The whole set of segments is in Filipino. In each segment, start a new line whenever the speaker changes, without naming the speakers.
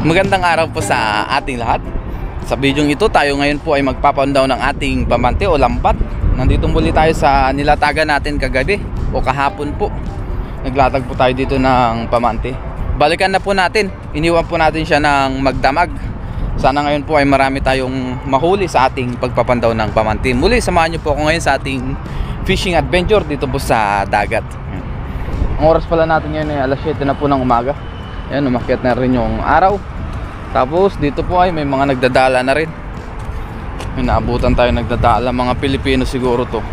Magandang araw po sa ating lahat. Sa video ito tayo ngayon po ay magpapaundaw ng ating pamante o lambat. Nandito muli tayo sa nilatagan natin kagabi o kahapon po. Naglatag po tayo dito ng pamante. Balikan na po natin. Iniwan po natin siya ng magdamag. Sana ngayon po ay marami tayong mahuli sa ating pagpapandaw ng pamante. Muli samahan niyo po ako ngayon sa ating fishing adventure dito po sa dagat. Ang oras pala natin ngayon ay alas 7 na po ng umaga. Ayan, umakyat na rin yung araw. Tapos dito po ay may mga nagdadala na rin. May naabutan tayo nagdadala. Mga Pilipino siguro to.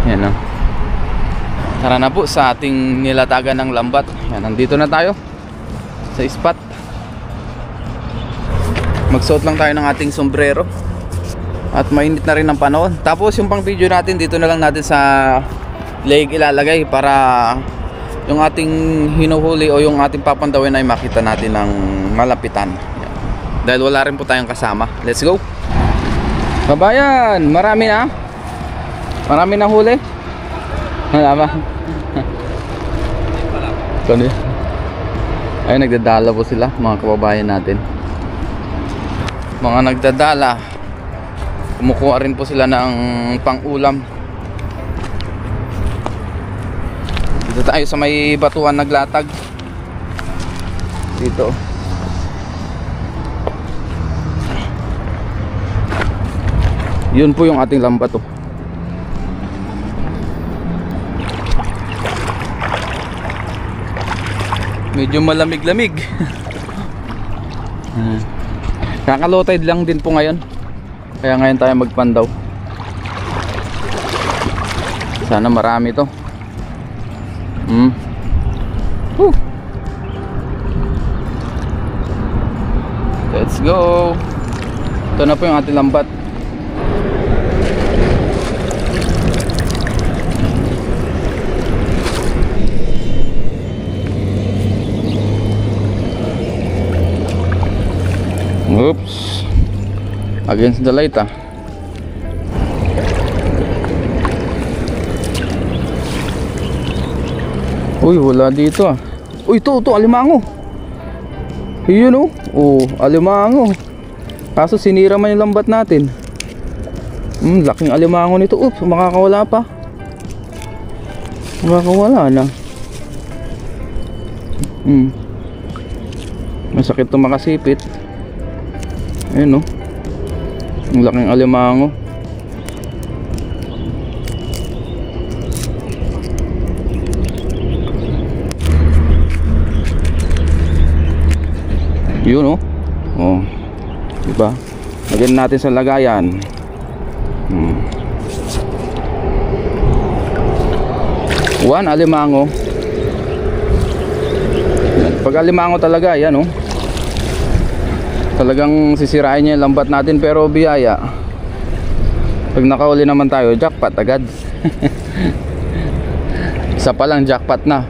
Ayan o. Tara na po sa ating nilatagan ng lambat. Ayan, nandito na tayo sa spot. Magsuot lang tayo ng ating sombrero. At mainit na rin ang panahon. Tapos yung pang video natin dito na lang natin sa leg ilalagay para yung ating hinuhuli o yung ating papandawin ay makita natin ng malapitan. Yan. Dahil wala rin po tayong kasama. Let's go. Babayan, marami na. Marami na huli. Wala ba? Ay, nagdadala po sila, mga kababayan natin. Mga nagdadala. Kumukuha rin po sila ng pang-ulam. Dito tayo sa may batuan naglatag. Dito. Yun po yung ating lambat oh. Medyo malamig-lamig. Kakalow tide lang din po ngayon. Kaya ngayon tayo magpandaw. Sana marami to. Let's go. Ito na po yung ating lambat. Oops. Against the light ah. Uy, wala dito ah. Uy, ito, alimango. Yun oh. Oh, alimango. Kaso sinira man yung lambat natin. Laking alimango nito. Oops, makakawala pa. Makakawala na. Masakit itong makasipit. Ayun oh. Ang laking alimango. Yun oh. Oh. Diba? Lagyan natin sa lagayan. One alimango. Pag alimango talaga, yan oh. Talagang sisirain niya yung lambat natin pero biyaya. Pag nakauli naman tayo, jackpot agad. Isa pa lang jackpot na.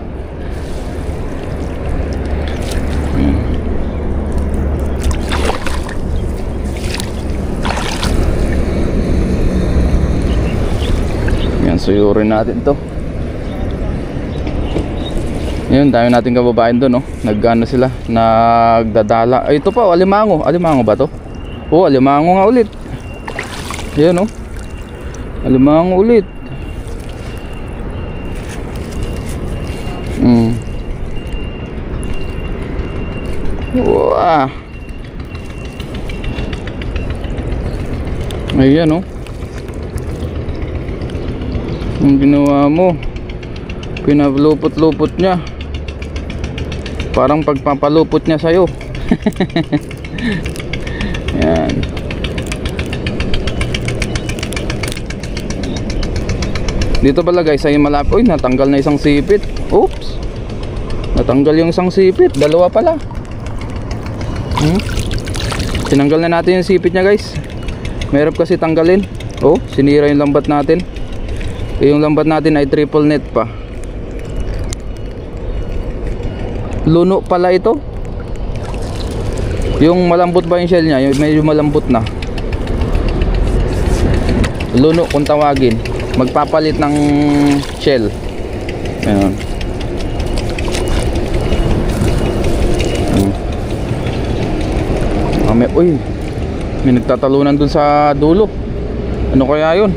Yan, suyurin natin to. Yun, dami natin kababayan doon, no? Nagano sila, nagdadala. Ay, ito pa, alimango. Alimango ba to? Oh, alimango nga ulit. Yan, no? Alimango ulit. Wah. Ayan, no? Ang ginawa mo, pinalupot-lupot niya. Parang pagpapalupot niya sa'yo. Yan. Dito pala guys ay malapit. Uy, natanggal na isang sipit. Oops. Natanggal yung isang sipit. Dalawa pala. Tinanggal na natin yung sipit niya guys. Mahirap kasi tanggalin. Oh, sinira yung lambat natin. Yung lambat natin ay triple net pa. Luno pala ito. Yung malambot ba yung shell nya? Yung medyo malambot na. Luno kung tawagin. Magpapalit ng shell. Ayan. May nagtatalunan dun sa dulo. Ano kaya yun?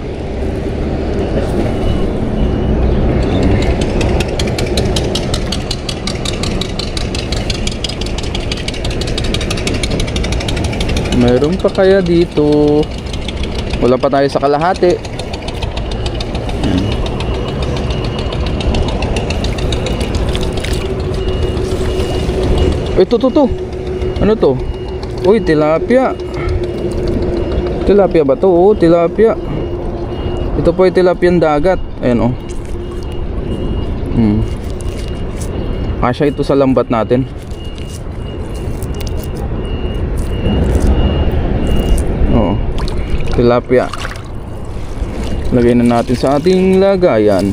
Meron pa kaya dito? Wala pa tayo sa kalahati. Ito to. Ano to? Uy, tilapia. Tilapia ba to? Oo, tilapia. Ito po ay tilapiang dagat. Ayan oh. Kasya ito sa lambat natin. Oo, tilapia. Lagay na natin sa ating lagayan.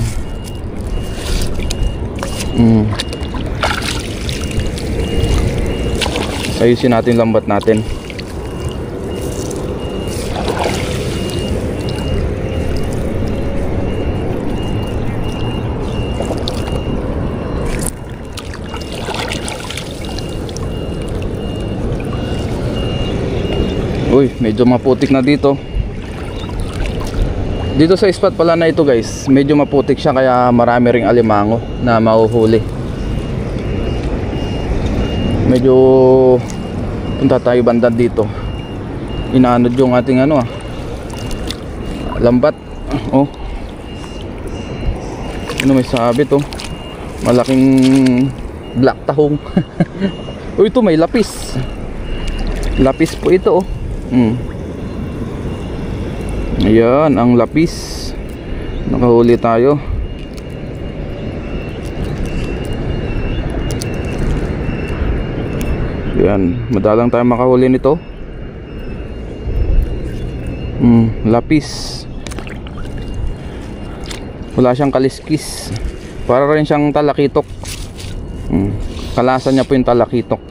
Ayusin natin lambat natin. Uy, medyo maputik na dito. Dito sa spot pala na ito guys, medyo maputik siya kaya marami ring alimango na mahuhuli. Medyo punta tayo banda dito. Inaanod yung ating lambat. Oh. Ano may sabit oh. Malaking black tahong. Oh, ito may lapis. Lapis po ito oh. Ayan, ang lapis. Nakahuli tayo. Ayan, madalang tayo makahuli nito. Lapis. Wala siyang kaliskis. Para rin siyang talakitok. Kalasan niya po yung talakitok.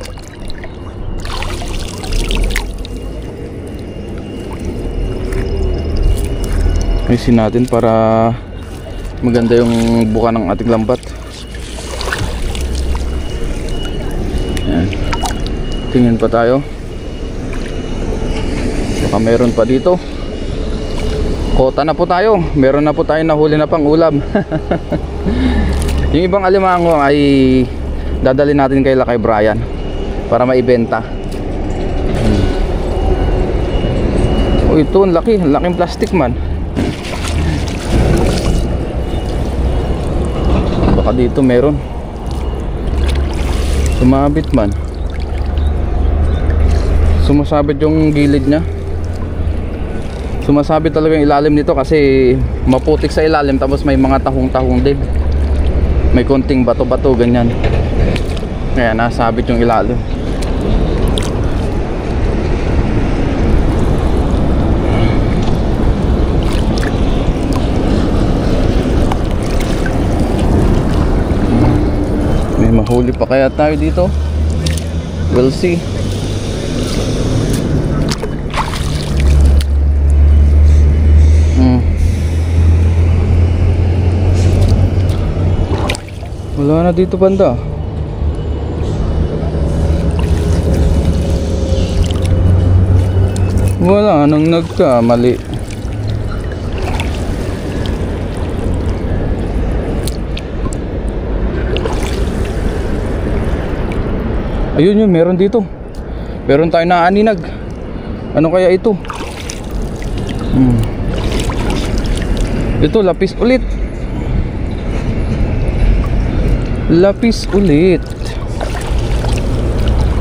Ayusin natin para maganda yung buka ng ating lambat. Ayan. Tingin pa tayo. Baka meron pa dito. Kota na po tayo. Meron na po tayo nahuli na pang ulam. Yung ibang alimango ay dadali natin kay Brian para maibenta. Oh, ito ang laki. Ang laking plastic man. Baka dito meron. Sumabit man. Sumasabit yung gilid niya. Sumasabit talaga yung ilalim nito kasi maputik sa ilalim tapos may mga tahong-tahong din. May konting bato-bato ganyan. Kaya nasabit yung ilalim. May mahuli pa kaya tayo dito? We'll see. Wala na dito banda. Wala nang nagkamali. Ayun yun, meron dito. Meron tayo na aninag. Ano kaya ito? Ito, lapis ulit. Lapis ulit.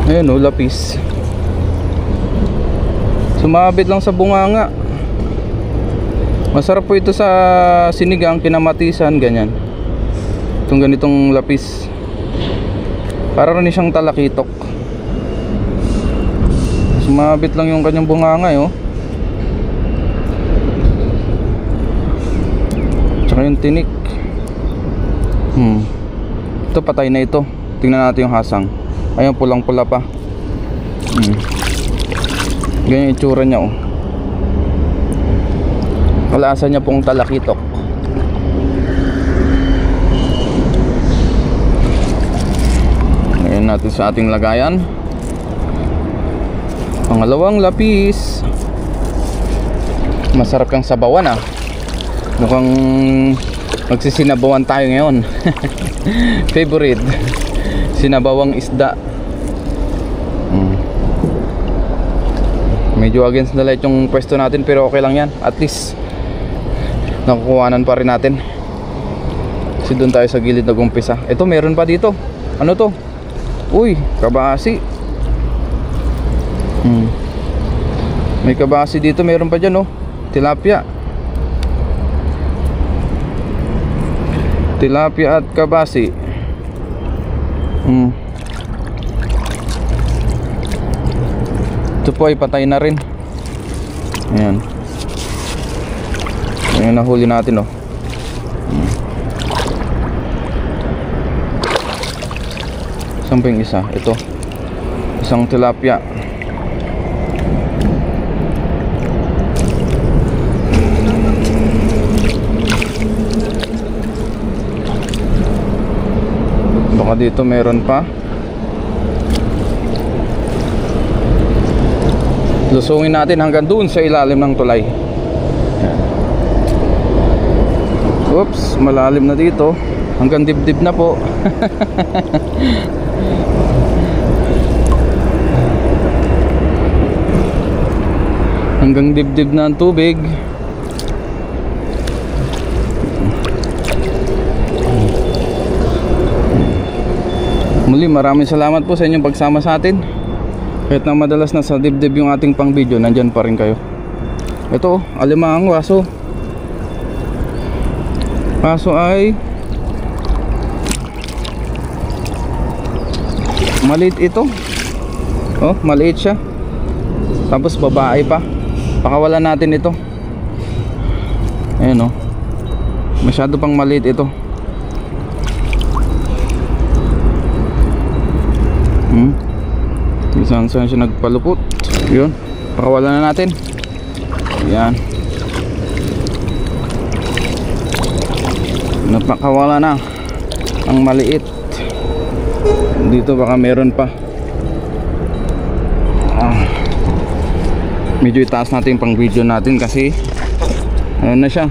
Ayan o, lapis. Sumabit lang sa bunganga. Masarap po ito sa sinigang, kinamatisan, ganyan. Itong ganitong lapis. Para rin siyang talakitok. Sumabit lang yung kanyang bunganga oh. Tsaka yung tinik. Ito patay na ito. Tingnan natin yung hasang. Ayun, pulang pula pa. Ganyan yung itsura niya oh. Kalasa niya pong talakitok. Ngayon natin sa ating lagayan. Pangalawang lapis. Masarap yung sabawan ah. Mukhang magsisinabawan tayo ngayon. Favorite, sinabawang isda. Medyo against the light yung pwesto natin, pero okay lang yan. At least nakukuhanan pa rin natin. Kasi doon tayo sa gilid nag-umpisa. Ito meron pa dito. Ano to? Uy, kabasi. May kabasi dito, meron pa dyan oh. Tilapia. Tilapia at kabasi. Ito po ay patay na rin. Ayan. Ayan, nahuli natin oh. Saan pa yung isa? Ito. Isang tilapia. Baka dito meron pa. Lusungin natin hanggang doon sa ilalim ng tulay. Oops, malalim na dito. Hanggang dibdib na po. Hanggang dibdib na ang tubig. Muli, maraming salamat po sa inyong pagsama sa atin. Kahit na madalas na sa dibdib yung ating pang video, nandyan pa rin kayo. Ito, alimang waso. Waso ay maliit ito. Oh, maliit siya. Tapos babae pa. Pakawalan natin ito. Ayan oh. Masyado pang maliit ito. Saan siya nagpalupot. Yun, pakawalan na natin. Yan. Napakawala na ang maliit. Dito baka meron pa. Medyo itaas natin pang video natin kasi ano na siya,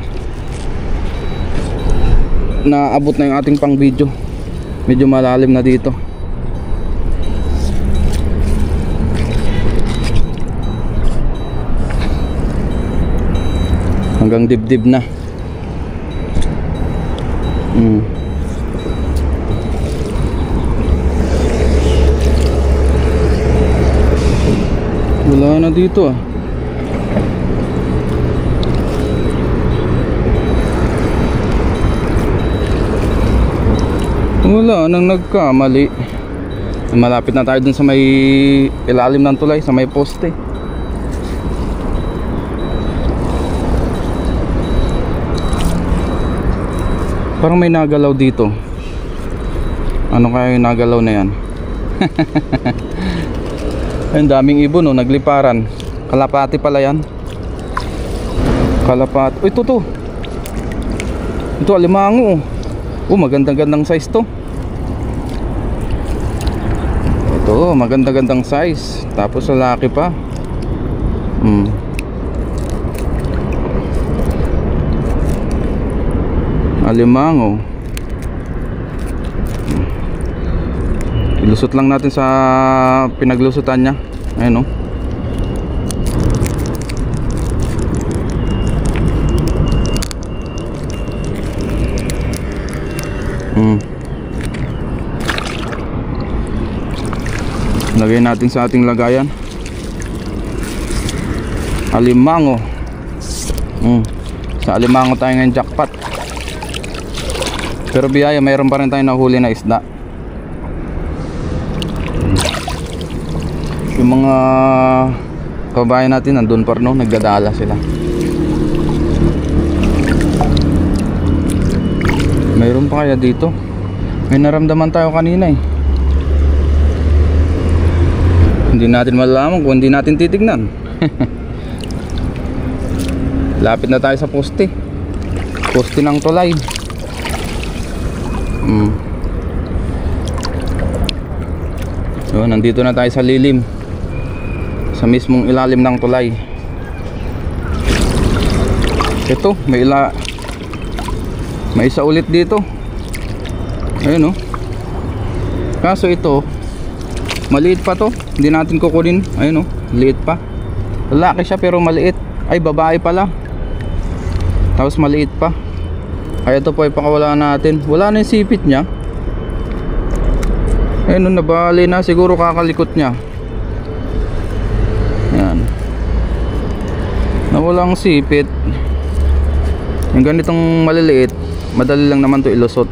naabot na yung ating pang video. Medyo malalim na dito. Hanggang dibdib na. Wala na dito ah. Wala nang nagkamali. Malapit na tayo dun sa may ilalim ng tulay, sa may poste. Parang may nagalaw dito. Ano kaya yung nagalaw na yan? Ang daming ibon oh, nagliparan. Kalapati pala yan. Kalapati. Uy, ito. Ito alimango. Oh, magandang-gandang size to. Ito, magandang-gandang size. Tapos lalaki pa. Alimango. Ilusot lang natin sa pinaglusutan niya. Ayun o. Lagay natin sa ating lagayan. Alimango. Sa alimango tayo ngayon jackpot. Pero biyaya, mayroon pa rin tayong nahuli na isda. Yung mga kabayan natin nandun pa rin, no? Nagdadala sila. Mayroon pa kaya dito? May naramdaman tayo kanina eh. Hindi natin malalaman kung hindi natin titignan. Lapit na tayo sa poste. Poste ng tulay. So, nandito na tayo sa lilim. sa mismong ilalim ng tulay. Ito, may isa ulit dito. Ayun, oh. Kaso ito, maliit pa to. Hindi natin kukunin. Ayun, oh, liit pa. Lalaki siya pero maliit. Ay, babae pala. Tapos maliit pa. Kaya ito po ay pakawala natin. Wala na yung sipit niya. Ayun, nabali na. Siguro kakalikot niya. Yan. Nawala ang sipit. Yung ganitong maliliit, madali lang naman to ilusot.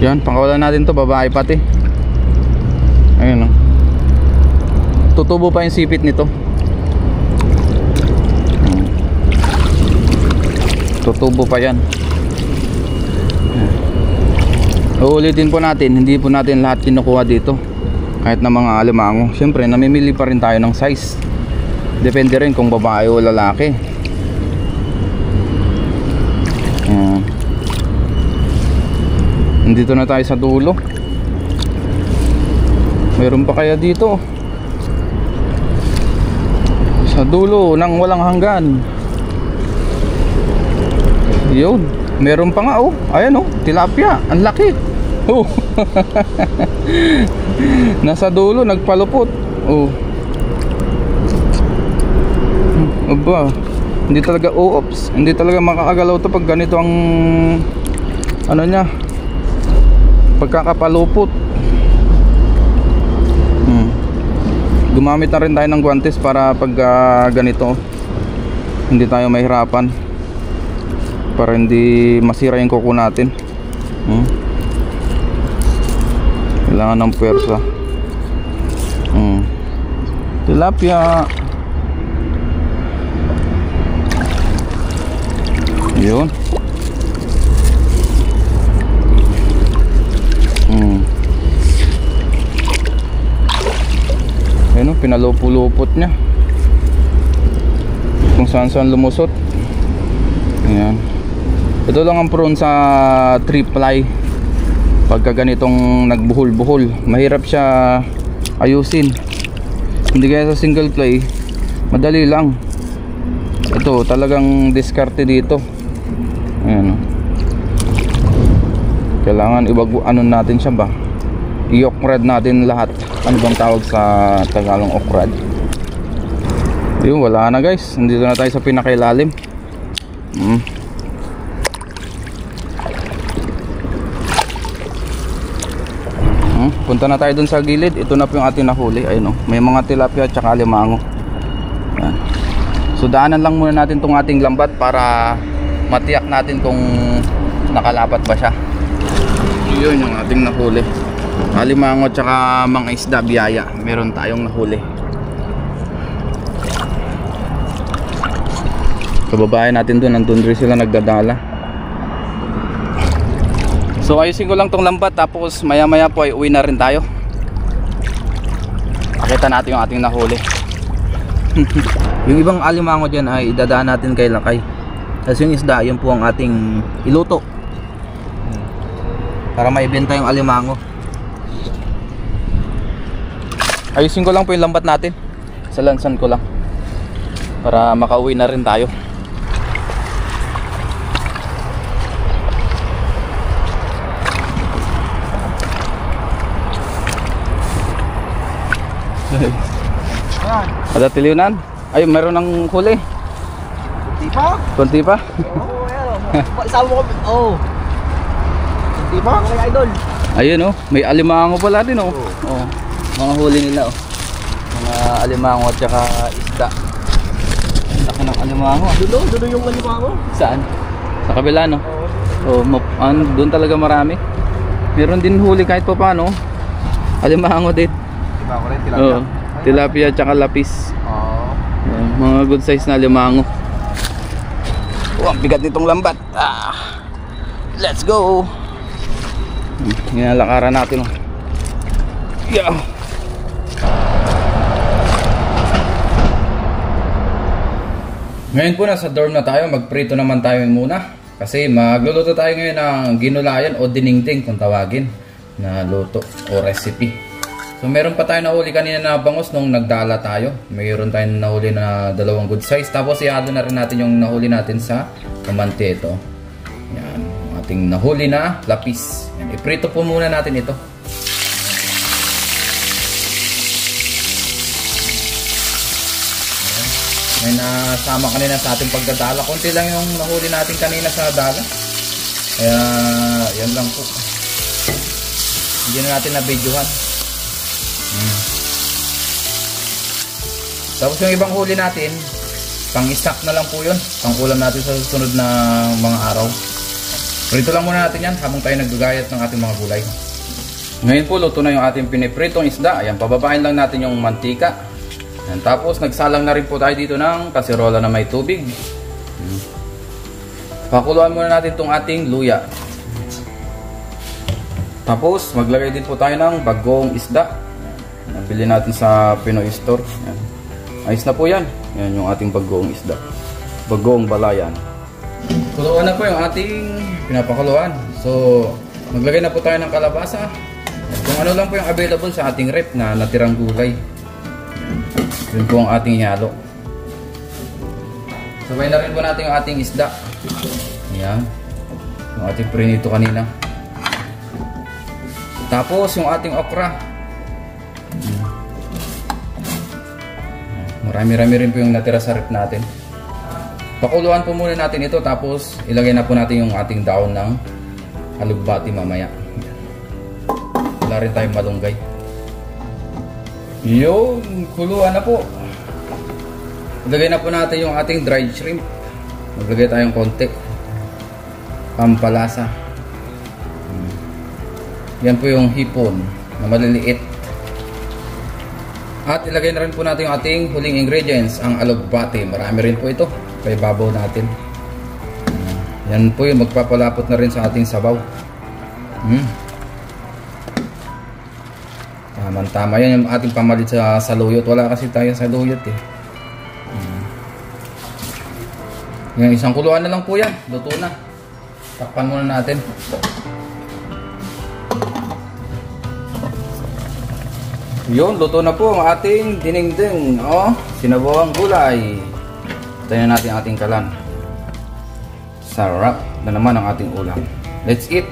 Yan, pakawala natin to. Babae pati. Ayun, oh. Tutubo pa yung sipit nito. Tutubo pa yan. Uulitin po natin, hindi po natin lahat kinukuha dito. Kahit na mga alimango. Siyempre, namimili pa rin tayo ng size. Depende rin kung babae o lalaki. Ayan. Nandito na tayo sa dulo. Meron pa kaya dito? Sa dulo nang walang hanggan. Yun, meron pa nga, oh. Ayan, oh, tilapia. Ang laki. Oh. Nasa dulo, nagpalupot. Oh. Aba, hindi talaga, oops, hindi talaga makakagalaw to pag ganito ang ano niya, pagkakapalupot. Gumamit na rin tayo ng guantes para pag ganito hindi tayo mahirapan, para hindi masira yung kuko natin. Kailangan ng pwersa. Tilapia. Yun. Ayun, oh, pinalupulupot niya kung saan saan lumusot. Ayan. Ito lang ang prone sa 3-ply. Pagka ganitong nagbuhol-buhol, mahirap siya ayusin. Hindi kaya sa single ply, madali lang. Ito talagang diskarte dito. Ayan, oh. Kailangan ano natin siya ba, i-okrad natin lahat. Ano bang tawag sa Tagalog, okrad? Yun, wala na guys. Nandito na tayo sa pinakailalim. Punta na tayo dun sa gilid. Ito na po yung ating nahuli. Ayun, oh. May mga tilapia at saka alimango. Ayan. So daanan lang muna natin tong ating lambat para matiyak natin kung nakalapat ba siya. Yun yung ating nahuli. Alimango at saka mga isda biyaya. Meron tayong nahuli. Kababayan natin doon, nandun rin sila nagdadala. So ayusin ko lang tong lambat, tapos maya maya po ay uwi na rin tayo. Pakita natin yung ating nahuli. Yung ibang alimango dyan ay idadaan natin kay Lakay. Tapos yung isda, yun po ang ating iluto para maibenta yung alimango. Ayusin ko lang po yung lambat natin. Salansan ko lang para makauwi na rin tayo. Ada tiliunan? Ay, meron ng huli.
Kunti pa?
Kunti pa?
Oo, ayan. Isama mo kami. Oo. Kunti pa? Okay, idol.
Ayun, oh. May alimango pala din, oh. Oh. Mga huli nila, oh. Mga alimango at saka isda. Laki ng alimango.
Dulo yung alimango.
Saan? Sa kabila, no? Oo. Oh, doon talaga marami. Meron din huli kahit pa paano. Alimango din.
Diba ako rin, tilapia?
Oo. Tilapia at saka lapis.
Oo.
Mga good size na alimango. Oh, ang bigat nitong lambat. Let's go. Ginalakaran natin, oh. Yeah. Ngayon po nasa dorm na tayo. Magprito naman tayo muna kasi magluluto tayo ngayon ng ginulayan o dinengdeng kung tawagin. na luto o recipe. So meron pa tayo nahuli kanina na bangos nung nagdala tayo. Mayroon tayong nahuli na 2 good size. Tapos ihalo na rin natin yung nahuli natin sa kamante ito. Yan, ating nahuli na lapis. Yan, iprito po muna natin ito. Yan. May nasama kanina sa ating pagdadala. Konti lang yung nahuli natin kanina sa dala. Kaya yan lang po. Hindi na natin na-videohan. Tapos yung ibang huli natin, pang-stock na lang po yun. Pang-ulam natin sa susunod na mga araw. Prito lang muna natin yan habang tayo naggagayat ng ating mga gulay. Ngayon po, luto na yung ating pinipritong isda. Ayan, pababain lang natin yung mantika. Ayan, tapos nagsalang na rin po tayo dito ng kasirola na may tubig. Pakuluan muna natin itong ating luya. Tapos maglagay din po tayo ng bagong isda. Nabili natin sa Pinoy Store. Ayan. Ayos na po yan. Yan yung ating bagong isda. Bagong balayan. Kuluan na po yung ating pinapakuluan. So maglagay na po tayo ng kalabasa. Kung ano lang po yung available sa ating rep na natirang gulay. Yun po ang ating ihalo. Sabay na rin po natin yung ating isda. Ayan. Yung ating prinito kanina. Tapos yung ating okra. Marami-rami rin po yung natira sa rep natin. Pakuluan po muna natin ito. Tapos ilagay na po natin yung ating daon ng alugbati mamaya. Wala rin tayong malunggay. Yung kuluan na po. Ilagay na po natin yung ating dried shrimp. Maglagay tayong konti. Pampalasa. Yan po yung hipon na maliliit. At ilagay na rin po natin yung ating huling ingredients, ang alugbati. Marami rin po ito. Kaya babaw natin. Yan po yung magpapalapot na rin sa ating sabaw. Tama-tama. Yan yung ating pamalit sa saluyot. Wala kasi tayo sa saluyot eh. Yan, isang kuluan na lang po yan. Luto na. Takpan muna natin. Yun, luto na po ang ating dinengdeng. Sinabawang gulay. Tayo na natin ang ating kalan. Sarap na naman ang ating ulam. Let's eat.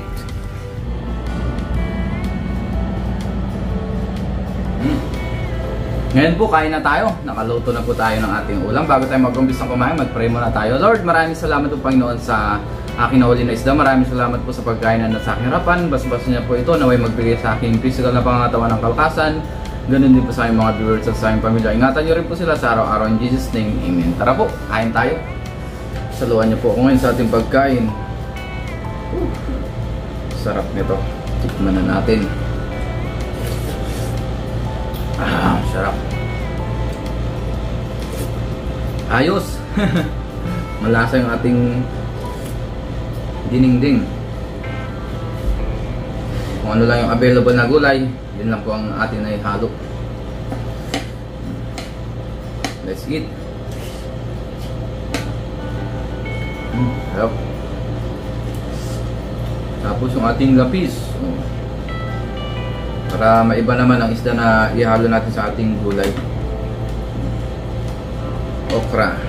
Ngayon po, kain na tayo. Nakaluto na po tayo ng ating ulam. Bago tayo mag-umpisa ng kumain, mag-pray muna tayo. Lord, maraming salamat po Panginoon sa aking nahuli na isda. Maraming salamat po sa pagkain na nasa aking harapan. Bas-bas niya po ito. Naway magbigay sa aking physical na pangangatawan ng kalakasan. Ganun din po sa aking mga viewers at sa aking pamilya. Ingatan niyo rin po sila sa araw-araw. In Jesus' name, Amen. Tara po, kain tayo. Saluhan niyo po ako ngayon sa ating pagkain. Sarap nito. Tikman na natin. Sarap. Ayos. Malasa yung ating dinengdeng. Kung ano lang yung available na gulay, yun lang po ang ating naihalo. Let's eat. Sarap. Tapos yung ating lapis. Para maiba naman ang isda na ihalo natin sa ating gulay. Okra.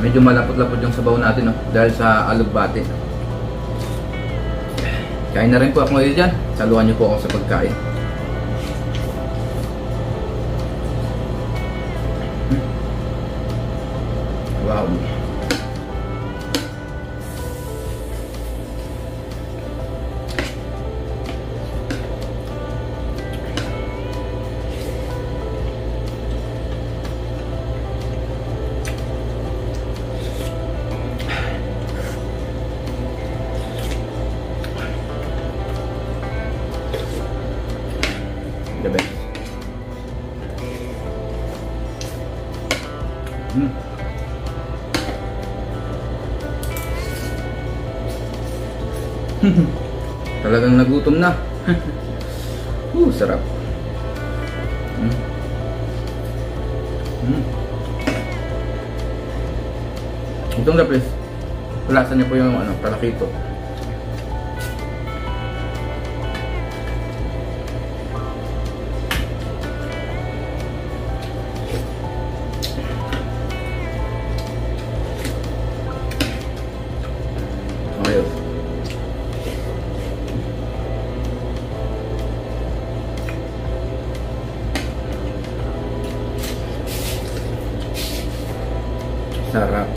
Medyo malapot-lapot yung sabaw natin, no? Dahil sa alugbati. Kain na rin po ako ngayon dyan. Saluhan niyo po ako sa pagkain. Wow. The best. Talagang nagutom na. Sarap. Itong lapis, pulasan niya po yung palakito. Ayos. Sarap.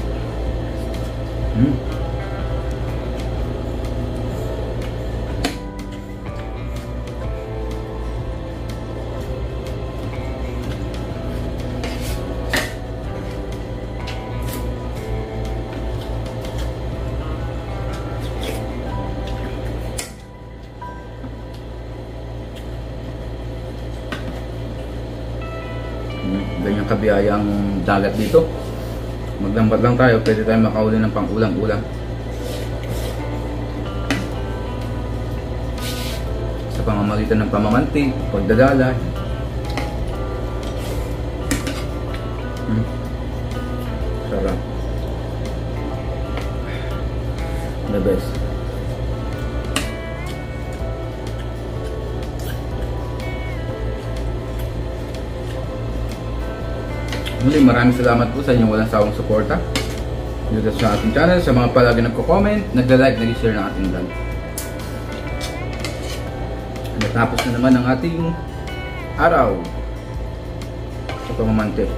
Ganyan kabiyayang dagat dito. Maglambat lang tayo, pwede tayo makauli ng pang-ulam-ulam. Sa pamamagitan ng pamamanti, pagdadala. Sarap. The best. Muli, maraming salamat po sa inyong walang sawang suporta dito sa ating channel, sa mga palagi nagko-comment, nagla-like, nag-share ng ating vlog. Natapos na naman ang ating araw sa pamamante.